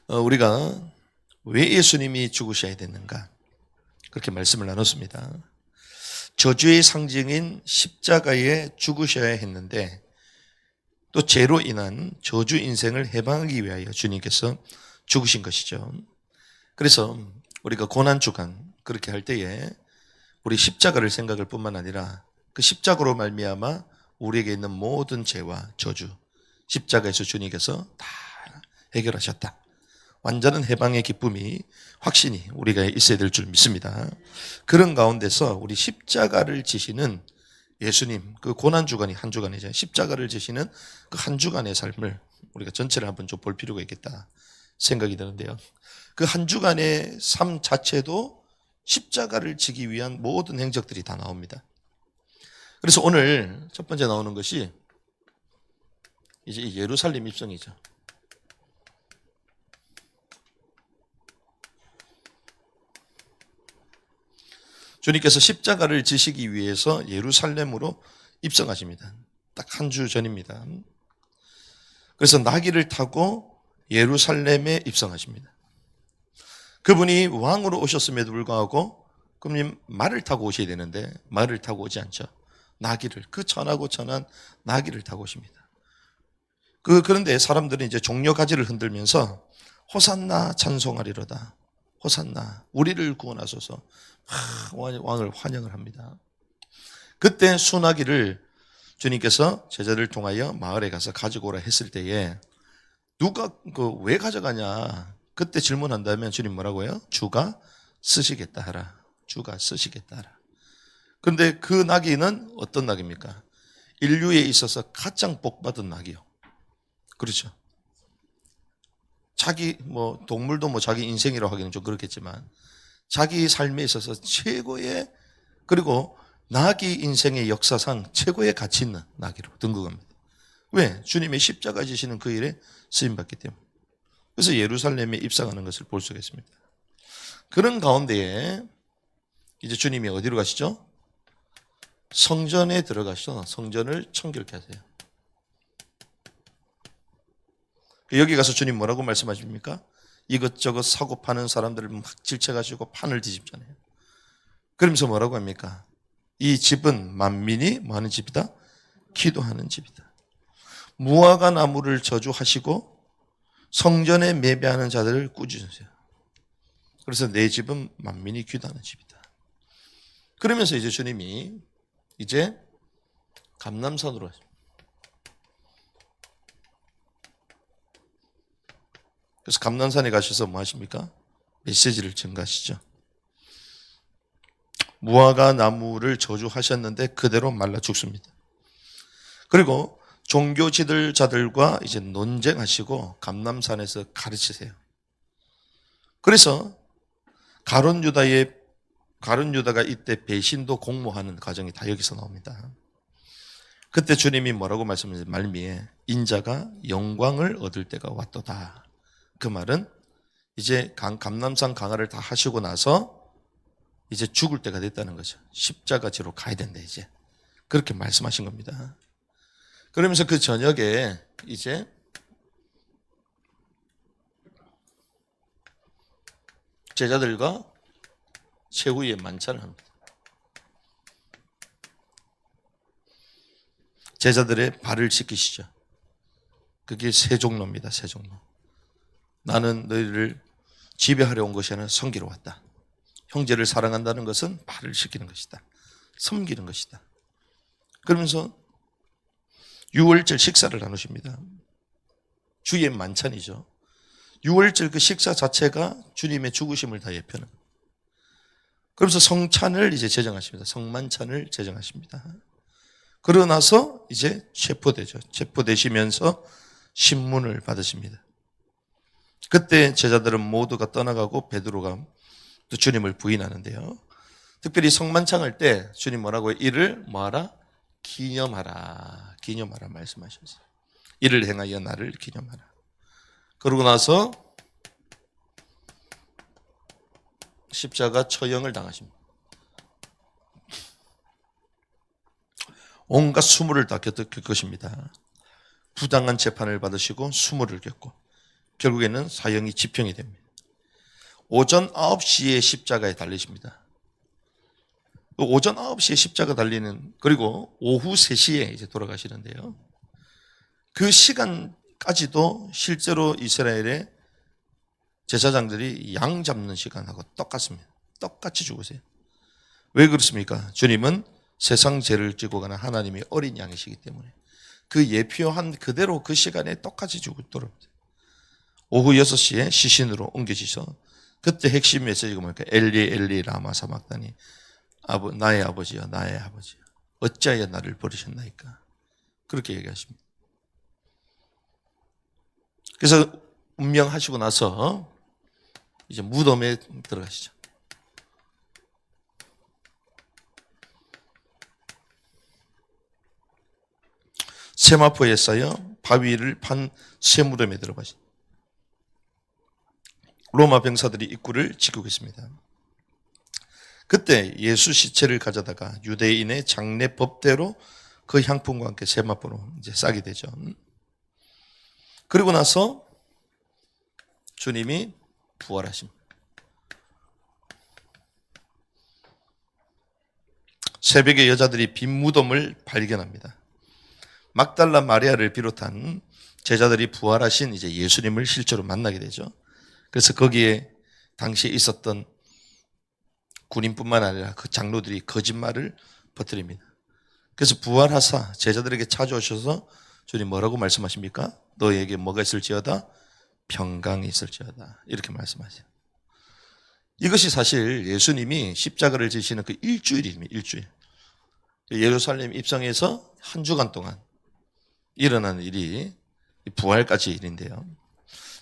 우리가 왜 예수님이 죽으셔야 됐는가? 그렇게 말씀을 나눴습니다. 저주의 상징인 십자가에 죽으셔야 했는데 또 죄로 인한 저주 인생을 해방하기 위하여 주님께서 죽으신 것이죠. 그래서 우리가 고난주간 그렇게 할 때에 우리 십자가를 생각할 뿐만 아니라 그 십자가로 말미암아 우리에게 있는 모든 죄와 저주, 십자가에서 주님께서 다 해결하셨다. 완전한 해방의 기쁨이 확신이 우리가 있어야 될 줄 믿습니다. 그런 가운데서 우리 십자가를 지시는 예수님, 그 고난주간이 한 주간이죠. 십자가를 지시는 그 한 주간의 삶을 우리가 전체를 한번 좀 볼 필요가 있겠다 생각이 드는데요. 그 한 주간의 삶 자체도 십자가를 지기 위한 모든 행적들이 다 나옵니다. 그래서 오늘 첫 번째 나오는 것이 이제 예루살렘 입성이죠. 주님께서 십자가를 지시기 위해서 예루살렘으로 입성하십니다. 딱 한 주 전입니다. 그래서 나귀를 타고 예루살렘에 입성하십니다. 그분이 왕으로 오셨음에도 불구하고 그분이 말을 타고 오셔야 되는데 말을 타고 오지 않죠. 나귀를, 그 천하고 천한 나귀를 타고 오십니다. 그런데 사람들은 이제 종려 가지를 흔들면서 호산나 찬송하리로다. 호산나 우리를 구원하소서. 왕을 환영을 합니다. 그때 순나귀를 주님께서 제자들을 통하여 마을에 가서 가지고 오라 했을 때에 누가 왜 가져가냐 그때 질문한다면 주님 뭐라고요? 주가 쓰시겠다 하라. 주가 쓰시겠다 하라. 그런데 그 나귀는 어떤 나귀입니까? 인류에 있어서 가장 복받은 나귀요. 그렇죠. 자기 동물도 자기 인생이라고 하기는 좀 그렇겠지만 자기 삶에 있어서 최고의, 그리고 나귀 인생의 역사상 최고의 가치 있는 나귀로 등극합니다. 왜? 주님의 십자가 지시는 그 일에 쓰임받기 때문에. 그래서 예루살렘에 입성하는 것을 볼 수가 있습니다. 그런 가운데에 이제 주님이 어디로 가시죠? 성전에 들어가셔서 성전을 청결케 하세요. 여기 가서 주님 뭐라고 말씀하십니까? 이것저것 사고 파는 사람들을 막 질책하시고 판을 뒤집잖아요. 그러면서 뭐라고 합니까? 이 집은 만민이 뭐 하는 집이다? 기도하는 집이다. 무화과 나무를 저주하시고 성전에 매배하는 자들을 꾸짖으세요. 그래서 내 집은 만민이 기도하는 집이다. 그러면서 이제 주님이 이제 감람산으로 하십니다. 그래서 감람산에 가셔서 뭐 하십니까? 메시지를 전가하시죠. 무화과 나무를 저주하셨는데 그대로 말라 죽습니다. 그리고 종교 지도자들과 이제 논쟁하시고 감람산에서 가르치세요. 그래서 가룟 유다가 이때 배신도 공모하는 과정이 다 여기서 나옵니다. 그때 주님이 뭐라고 말씀하셨어요? 말미에 인자가 영광을 얻을 때가 왔도다. 그 말은 이제 감람산 강화를 다 하시고 나서 이제 죽을 때가 됐다는 거죠. 십자가지로 가야 된다 이제. 그렇게 말씀하신 겁니다. 그러면서 그 저녁에 이제 제자들과 최후의 만찬을 합니다. 제자들의 발을 씻기시죠. 그게 세 종로입니다. 세 종로. 나는 너희를 지배하려 온 것이 아니라 섬기러 왔다. 형제를 사랑한다는 것은 발을 씻기는 것이다. 섬기는 것이다. 그러면서 유월절 식사를 나누십니다. 주의 만찬이죠. 유월절 그 식사 자체가 주님의 죽으심을 다 예표하는. 그러면서 성찬을 이제 제정하십니다. 성만찬을 제정하십니다. 그러고 나서 이제 체포되죠. 체포되시면서 신문을 받으십니다. 그때 제자들은 모두가 떠나가고 베드로가 또 주님을 부인하는데요. 특별히 성만찬할 때 주님 뭐라고 해요? 이를 뭐하라? 기념하라. 기념하라 말씀하셨어요. 이를 행하여 나를 기념하라. 그러고 나서 십자가 처형을 당하십니다. 온갖 수모를 다 겪으십니다. 부당한 재판을 받으시고 수모를 겪고 결국에는 사형이 집행이 됩니다. 오전 9시에 십자가에 달리십니다. 오전 9시에 십자가 달리는, 그리고 오후 3시에 이제 돌아가시는데요. 그 시간까지도 실제로 이스라엘의 제사장들이 양 잡는 시간하고 똑같습니다. 똑같이 죽으세요. 왜 그렇습니까? 주님은 세상 죄를 지고 가는 하나님의 어린 양이시기 때문에 그 예표한 그대로 그 시간에 똑같이 죽도록 오후 6시에 시신으로 옮겨지셔. 그때 핵심 메시지가 뭡니까? 엘리 엘리 라마 사막다니, 나의 아버지여 나의 아버지여 어찌하여 나를 버리셨나이까, 그렇게 얘기하십니다. 그래서 운명하시고 나서 이제 무덤에 들어가시죠. 세마포에 쌓여 바위를 판 쇠무덤에 들어가시죠. 로마 병사들이 입구를 지키고 있습니다. 그때 예수 시체를 가져다가 유대인의 장례 법대로 그 향품과 함께 세마포로 이제 싸게 되죠. 그리고 나서 주님이 부활하십니다. 새벽에 여자들이 빈 무덤을 발견합니다. 막달라 마리아를 비롯한 제자들이 부활하신 이제 예수님을 실제로 만나게 되죠. 그래서 거기에 당시에 있었던 군인뿐만 아니라 그 장로들이 거짓말을 퍼뜨립니다. 그래서 부활하사 제자들에게 찾아오셔서 주님 뭐라고 말씀하십니까? 너에게 뭐가 있을지어다? 평강이 있을지어다. 이렇게 말씀하세요. 이것이 사실 예수님이 십자가를 지시는 그 일주일입니다. 일주일. 예루살렘 입성해서 한 주간 동안 일어나는 일이 부활까지 일인데요.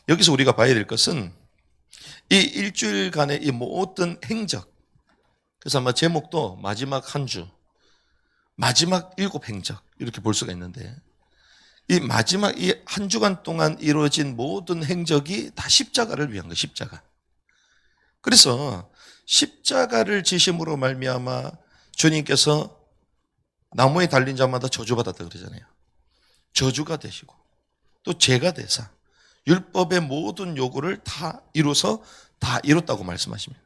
여기서 우리가 봐야 될 것은 이 일주일간의 이 모든 행적, 그래서 아마 제목도 마지막 한 주, 마지막 7 행적 이렇게 볼 수가 있는데, 이 마지막 이 한 주간 동안 이루어진 모든 행적이 다 십자가를 위한 거예요. 십자가. 그래서 십자가를 지심으로 말미암아 주님께서 나무에 달린 자마다 저주받았다 그러잖아요. 저주가 되시고 또 죄가 되사 율법의 모든 요구를 다 이루어서 다 이뤘다고 말씀하십니다.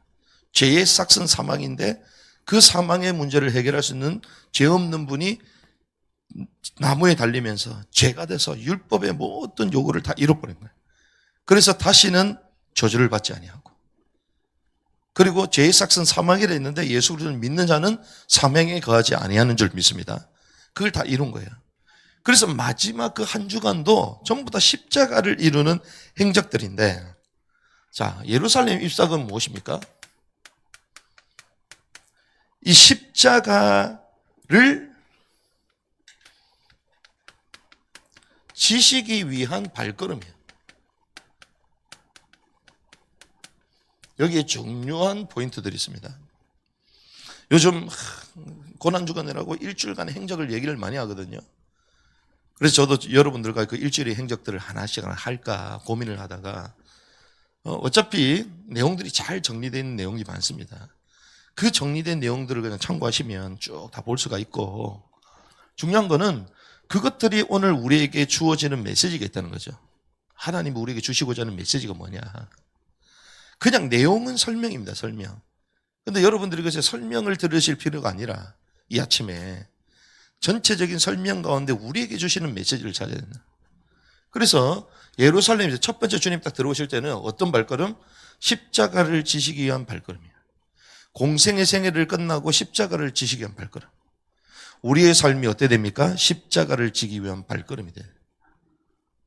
죄의 싹은 사망인데 그 사망의 문제를 해결할 수 있는 죄 없는 분이 나무에 달리면서 죄가 돼서 율법의 모든 요구를 다 이뤄버린 거예요. 그래서 다시는 저주를 받지 아니하고, 그리고 죄의 싹은 사망이라 했는데 예수 그리스도를 믿는 자는 사망에 거하지 아니하는 줄 믿습니다. 그걸 다 이룬 거예요. 그래서 마지막 그 한 주간도 전부 다 십자가를 이루는 행적들인데, 자, 예루살렘 입성은 무엇입니까? 이 십자가를 지시기 위한 발걸음이에요. 여기에 중요한 포인트들이 있습니다. 요즘 고난주간이라고 일주일간의 행적을 얘기를 많이 하거든요. 그래서 저도 여러분들과 그 일주일의 행적들을 하나씩 할까 고민을 하다가 어차피 내용들이 잘 정리되어 있는 내용이 많습니다. 그 정리된 내용들을 그냥 참고하시면 쭉 다 볼 수가 있고, 중요한 거는 그것들이 오늘 우리에게 주어지는 메시지가 있다는 거죠. 하나님이 우리에게 주시고자 하는 메시지가 뭐냐. 그냥 내용은 설명입니다. 설명. 근데 여러분들이 그래서 설명을 들으실 필요가 아니라 이 아침에 전체적인 설명 가운데 우리에게 주시는 메시지를 찾아야 된다. 그래서 예루살렘에서 첫 번째 주님 딱 들어오실 때는 어떤 발걸음? 십자가를 지시기 위한 발걸음이에요. 공생의 생애를 끝나고 십자가를 지시기 위한 발걸음. 우리의 삶이 어때 됩니까? 십자가를 지기 위한 발걸음이 돼요.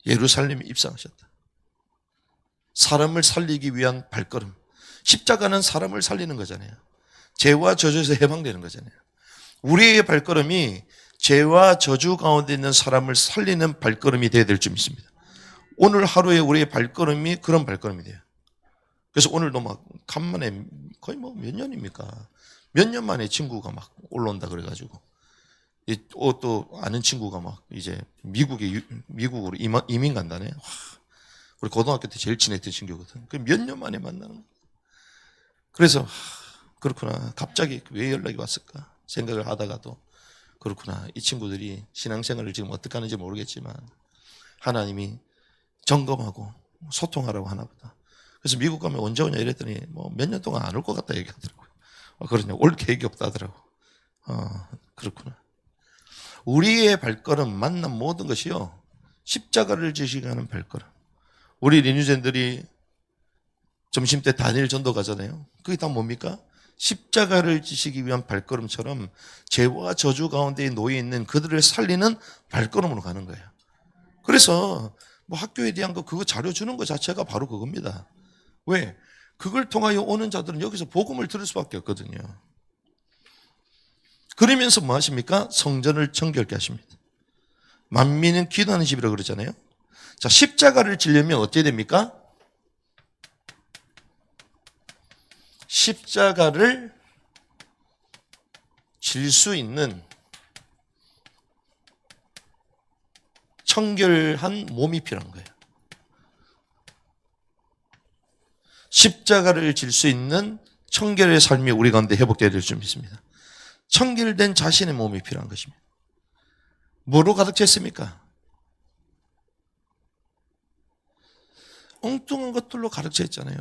예루살렘에 입성하셨다. 사람을 살리기 위한 발걸음. 십자가는 사람을 살리는 거잖아요. 죄와 저주에서 해방되는 거잖아요. 우리의 발걸음이 죄와 저주 가운데 있는 사람을 살리는 발걸음이 되어야 될 줄 믿습니다. 오늘 하루에 우리의 발걸음이 그런 발걸음이 돼요. 그래서 오늘도 막 간만에 거의 뭐 몇 년입니까? 몇 년 만에 친구가 막 올라온다 그래가지고 또 아는 친구가 막 이제 미국으로 이민 간다네. 우리 고등학교 때 제일 친했던 친구거든. 그 몇 년 만에 만나는 거야. 그래서 그렇구나. 갑자기 왜 연락이 왔을까 생각을 하다가도 그렇구나. 이 친구들이 신앙생활을 지금 어떻게 하는지 모르겠지만 하나님이 점검하고 소통하라고 하나 보다. 그래서 미국 가면 언제 오냐 이랬더니 뭐 몇 년 동안 안 올 것 같다 얘기하더라고요. 그러냐, 올 계획이 없다 하더라고. 그렇구나. 우리의 발걸음, 만난 모든 것이요, 십자가를 지시게 하는 발걸음. 우리 리뉴젠들이 점심때 단일 전도 가잖아요. 그게 다 뭡니까? 십자가를 지시기 위한 발걸음처럼 죄와 저주 가운데 놓여 있는 그들을 살리는 발걸음으로 가는 거예요. 그래서 뭐 학교에 대한 거 그거 자료 주는 것 자체가 바로 그겁니다. 왜? 그걸 통하여 오는 자들은 여기서 복음을 들을 수밖에 없거든요. 그러면서 뭐 하십니까? 성전을 정결케 하십니다. 만민은 기도하는 집이라고 그러잖아요. 자, 십자가를 지려면 어떻게 됩니까? 십자가를 질 수 있는 청결한 몸이 필요한 거예요. 십자가를 질 수 있는 청결의 삶이 우리 가운데 회복되어야 될 줄 믿습니다. 청결된 자신의 몸이 필요한 것입니다. 뭐로 가득 찼습니까? 엉뚱한 것들로 가득 차 있잖아요.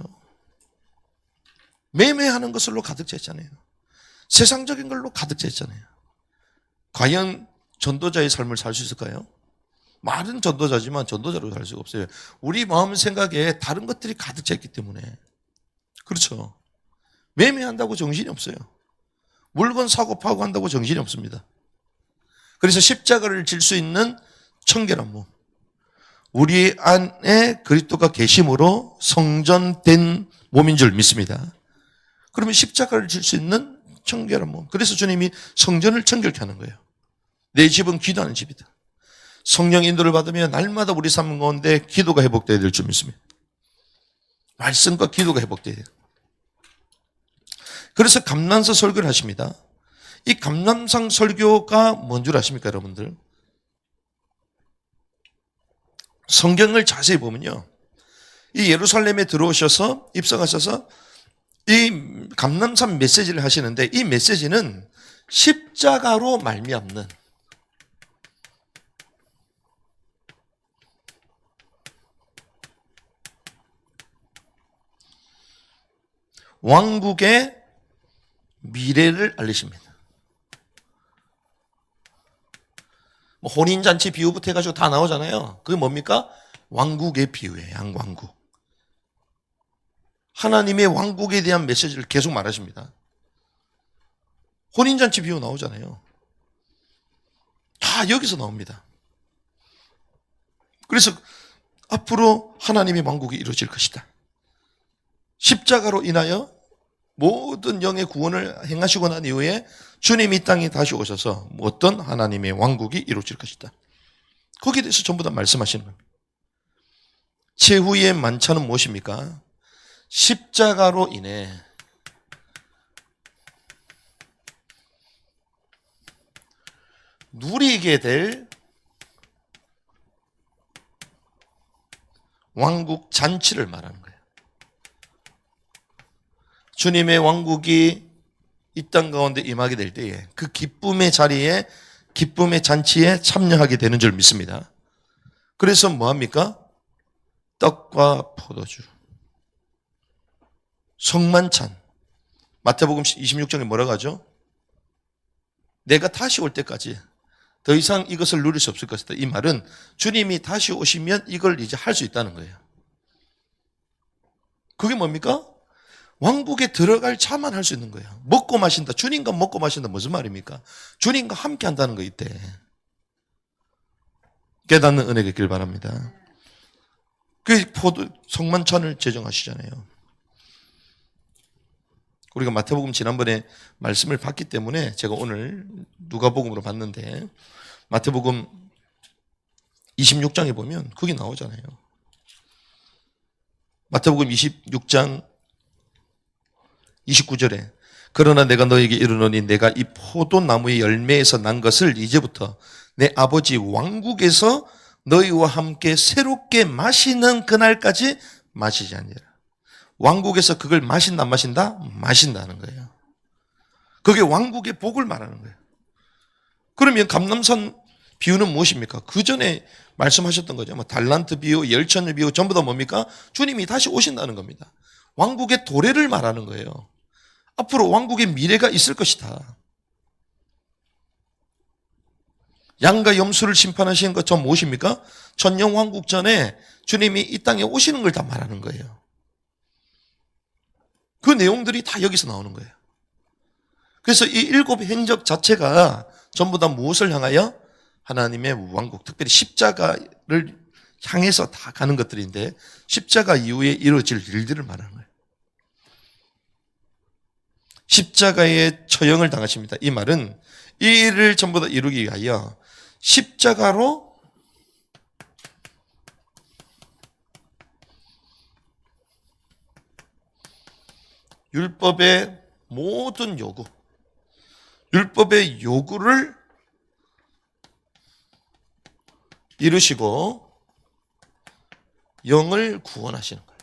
매매하는 것으로 가득 차 있잖아요. 세상적인 걸로 가득 차 있잖아요. 과연 전도자의 삶을 살 수 있을까요? 말은 전도자지만 전도자로 살 수가 없어요. 우리 마음 생각에 다른 것들이 가득 차 있기 때문에. 그렇죠. 매매한다고 정신이 없어요. 물건 사고 파고 한다고 정신이 없습니다. 그래서 십자가를 질 수 있는 청결한 몸. 우리 안에 그리스도가 계심으로 성전된 몸인 줄 믿습니다. 그러면 십자가를 질 수 있는 청결한 몸. 그래서 주님이 성전을 청결케 하는 거예요. 내 집은 기도하는 집이다. 성령 인도를 받으며 날마다 우리 삶 가운데 기도가 회복되어야 될 줄 믿습니다. 말씀과 기도가 회복되어야 돼요. 그래서 감난서 설교를 하십니다. 이 감난상 설교가 뭔 줄 아십니까, 여러분들? 성경을 자세히 보면요, 이 예루살렘에 들어오셔서 입성하셔서 이 감난산 메시지를 하시는데, 이 메시지는 십자가로 말미암는 왕국의 미래를 알리십니다. 뭐 혼인잔치 비유부터 해가지고 다 나오잖아요. 그게 뭡니까? 왕국의 비유예요. 양왕국. 하나님의 왕국에 대한 메시지를 계속 말하십니다. 혼인잔치 비유 나오잖아요. 다 여기서 나옵니다. 그래서 앞으로 하나님의 왕국이 이루어질 것이다. 십자가로 인하여 모든 영의 구원을 행하시고 난 이후에 주님이 이 땅에 다시 오셔서 어떤 하나님의 왕국이 이루어질 것이다. 거기에 대해서 전부 다 말씀하시는 겁니다. 최후의 만찬은 무엇입니까? 십자가로 인해 누리게 될 왕국 잔치를 말하는 거예요. 주님의 왕국이 이 땅 가운데 임하게 될 때에 그 기쁨의 자리에, 기쁨의 잔치에 참여하게 되는 줄 믿습니다. 그래서 뭐합니까? 떡과 포도주, 성만찬. 마태복음 26장에 뭐라고 하죠? 내가 다시 올 때까지 더 이상 이것을 누릴 수 없을 것이다. 이 말은 주님이 다시 오시면 이걸 이제 할 수 있다는 거예요. 그게 뭡니까? 왕국에 들어갈 차만 할 수 있는 거예요. 먹고 마신다. 주님과 먹고 마신다. 무슨 말입니까? 주님과 함께 한다는 거 이때. 깨닫는 은혜가 있길 바랍니다. 그 성만찬을 제정하시잖아요. 우리가 마태복음 지난번에 말씀을 봤기 때문에 제가 오늘 누가복음으로 봤는데, 마태복음 26장에 보면 그게 나오잖아요. 마태복음 26장 29절에 그러나 내가 너에게 이르노니 내가 이 포도나무의 열매에서 난 것을 이제부터 내 아버지 왕국에서 너희와 함께 새롭게 마시는 그날까지 마시지 아니라. 왕국에서 그걸 마신다 안 마신다? 마신다는 거예요. 그게 왕국의 복을 말하는 거예요. 그러면 감람산 비유는 무엇입니까? 그 전에 말씀하셨던 거죠. 뭐 달란트 비유, 열천을 비유 전부 다 뭡니까? 주님이 다시 오신다는 겁니다. 왕국의 도래를 말하는 거예요. 앞으로 왕국의 미래가 있을 것이다. 양과 염소를 심판하시는 것 전 무엇입니까? 천년왕국 전에 주님이 이 땅에 오시는 걸 다 말하는 거예요. 그 내용들이 다 여기서 나오는 거예요. 그래서 이 7 행적 자체가 전부 다 무엇을 향하여? 하나님의 왕국, 특별히 십자가를 향해서 다 가는 것들인데 십자가 이후에 이루어질 일들을 말하는 거예요. 십자가에 처형을 당하십니다. 이 말은 이 일을 전부 다 이루기 위하여 십자가로 율법의 모든 요구, 율법의 요구를 이루시고 영을 구원하시는 거예요.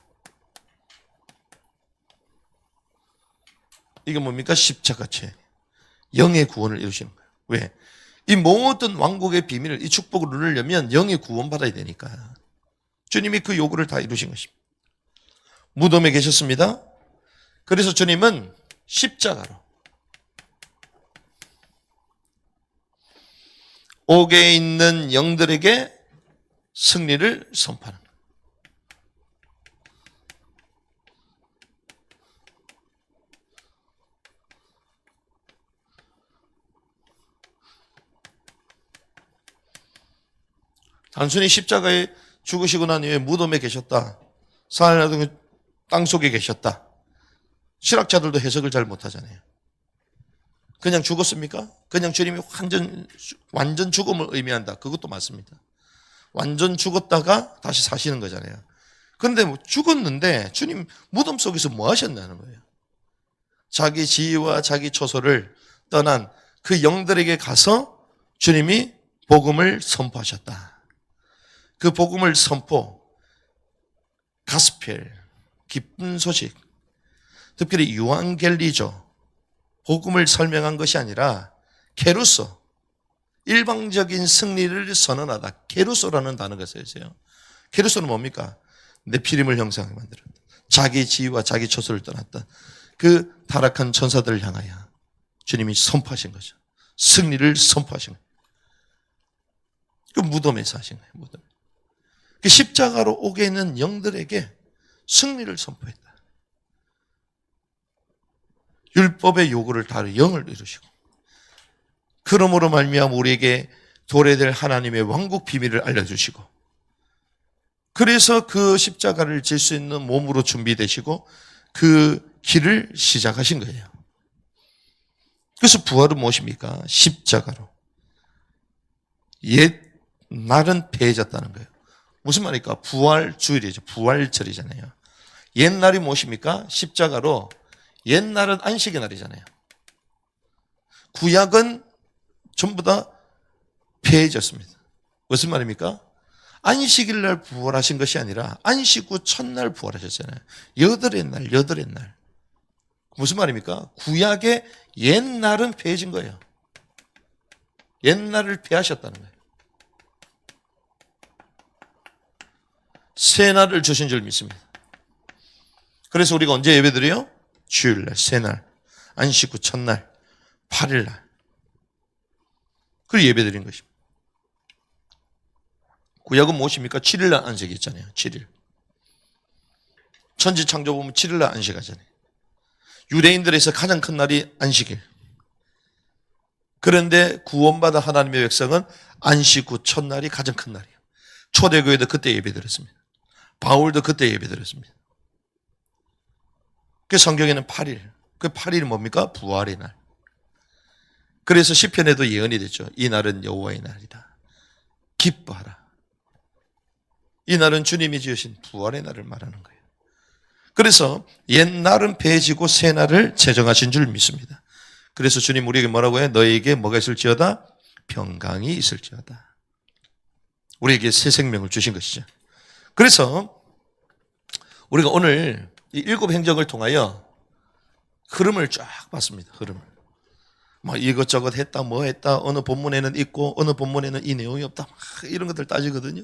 이게 뭡니까? 십자가체. 영의 구원을 이루시는 거예요. 왜? 이 모든 왕국의 비밀을, 이 축복을 누리려면 영의 구원받아야 되니까. 주님이 그 요구를 다 이루신 것입니다. 무덤에 계셨습니다. 그래서 주님은 십자가로 옥에 있는 영들에게 승리를 선포하는 거예요. 단순히 십자가에 죽으시고 난 이후에 무덤에 계셨다. 사흘 땅 속에 계셨다. 실학자들도 해석을 잘 못하잖아요. 그냥 죽었습니까? 그냥 주님이 완전 죽음을 의미한다. 그것도 맞습니다. 완전 죽었다가 다시 사시는 거잖아요. 그런데 뭐 죽었는데 주님 무덤 속에서 뭐 하셨냐는 거예요. 자기 지위와 자기 처소를 떠난 그 영들에게 가서 주님이 복음을 선포하셨다. 그 복음을 선포, 가스펠, 기쁜 소식, 특별히 유앙겔리죠. 복음을 설명한 것이 아니라 케루소, 일방적인 승리를 선언하다. 케루소라는 단어가 쓰여져요. 케루소는 뭡니까? 네피림을 형상하게 만들었다. 자기 지위와 자기 처소를 떠났던 그 타락한 천사들을 향하여 주님이 선포하신 거죠. 승리를 선포하신 거예요. 그 무덤에서 하신 거예요. 무덤. 그 십자가로 오게 있는 영들에게 승리를 선포했다. 율법의 요구를 다루 영을 이루시고 그러므로 말미암아 우리에게 도래될 하나님의 왕국 비밀을 알려주시고 그래서 그 십자가를 질 수 있는 몸으로 준비되시고 그 길을 시작하신 거예요. 그래서 부활은 무엇입니까? 십자가로 옛 날은 패해졌다는 거예요. 무슨 말입니까? 부활주일이죠. 부활절이잖아요. 옛날이 무엇입니까? 십자가로 옛날은 안식의 날이잖아요. 구약은 전부 다 폐해졌습니다. 무슨 말입니까? 안식일 날 부활하신 것이 아니라 안식 후 첫날 부활하셨잖아요. 여덟의 날. 무슨 말입니까? 구약의 옛날은 폐해진 거예요. 옛날을 폐하셨다는 거예요. 새 날을 주신 줄 믿습니다. 그래서 우리가 언제 예배드려요? 주일날, 새날, 안식 후 첫날, 8일날. 그걸 예배드린 것입니다. 구약은 무엇입니까? 7일날 안식이 있잖아요. 7일. 천지 창조 보면 7일날 안식하잖아요. 유대인들에서 가장 큰 날이 안식일. 그런데 구원받아 하나님의 백성은 안식 후 첫날이 가장 큰 날이에요. 초대교회도 그때 예배드렸습니다. 바울도 그때 예배드렸습니다. 그 성경에는 8일. 그 8일이 뭡니까? 부활의 날. 그래서 시편에도 예언이 됐죠. 이 날은 여호와의 날이다. 기뻐하라. 이 날은 주님이 지으신 부활의 날을 말하는 거예요. 그래서 옛날은 폐해지고 새 날을 제정하신 줄 믿습니다. 그래서 주님 우리에게 뭐라고 해요? 너희에게 뭐가 있을지어다? 평강이 있을지어다. 우리에게 새 생명을 주신 것이죠. 그래서 우리가 오늘 이 7 행적을 통하여 흐름을 쫙 봤습니다. 흐름을. 막 이것저것 했다, 뭐 했다, 어느 본문에는 있고, 어느 본문에는 이 내용이 없다, 막 이런 것들 따지거든요.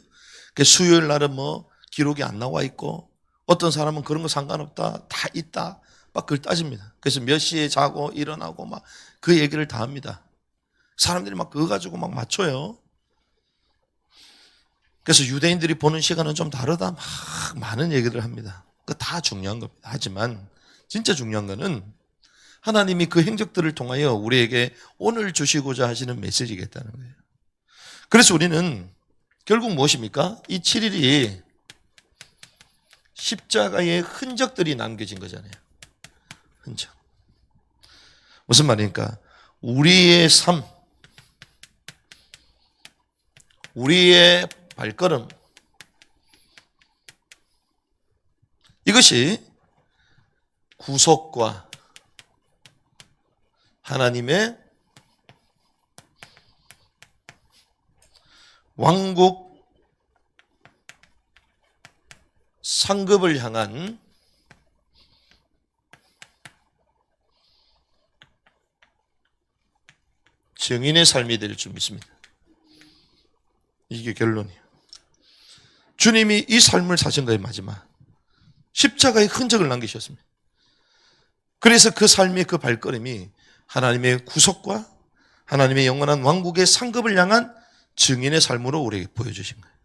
수요일 날은 뭐 기록이 안 나와 있고, 어떤 사람은 그런 거 상관없다, 다 있다, 막 그걸 따집니다. 그래서 몇 시에 자고 일어나고 막 그 얘기를 다 합니다. 사람들이 막 그거 가지고 막 맞춰요. 그래서 유대인들이 보는 시간은 좀 다르다, 막 많은 얘기를 합니다. 그거 다 중요한 겁니다. 하지만 진짜 중요한 거는 하나님이 그 행적들을 통하여 우리에게 오늘 주시고자 하시는 메시지겠다는 거예요. 그래서 우리는 결국 무엇입니까? 이 7일이 십자가의 흔적들이 남겨진 거잖아요. 흔적. 무슨 말입니까? 우리의 삶, 우리의 발걸음, 이것이 구속과 하나님의 왕국 상급을 향한 증인의 삶이 될 줄 믿습니다. 이게 결론이에요. 주님이 이 삶을 사신 거예요. 마지막 십자가의 흔적을 남기셨습니다. 그래서 그 삶의 그 발걸음이 하나님의 구속과 하나님의 영원한 왕국의 상급을 향한 증인의 삶으로 우리에게 보여주신 거예요.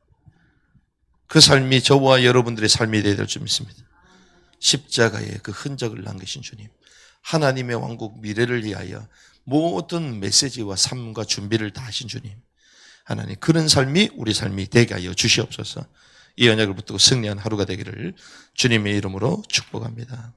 그 삶이 저와 여러분들의 삶이 되어야 될 줄 믿습니다. 십자가의 그 흔적을 남기신 주님, 하나님의 왕국 미래를 위하여 모든 메시지와 삶과 준비를 다 하신 주님, 하나님 그런 삶이 우리 삶이 되게 하여 주시옵소서. 이 언약을 붙들고 승리한 하루가 되기를 주님의 이름으로 축복합니다.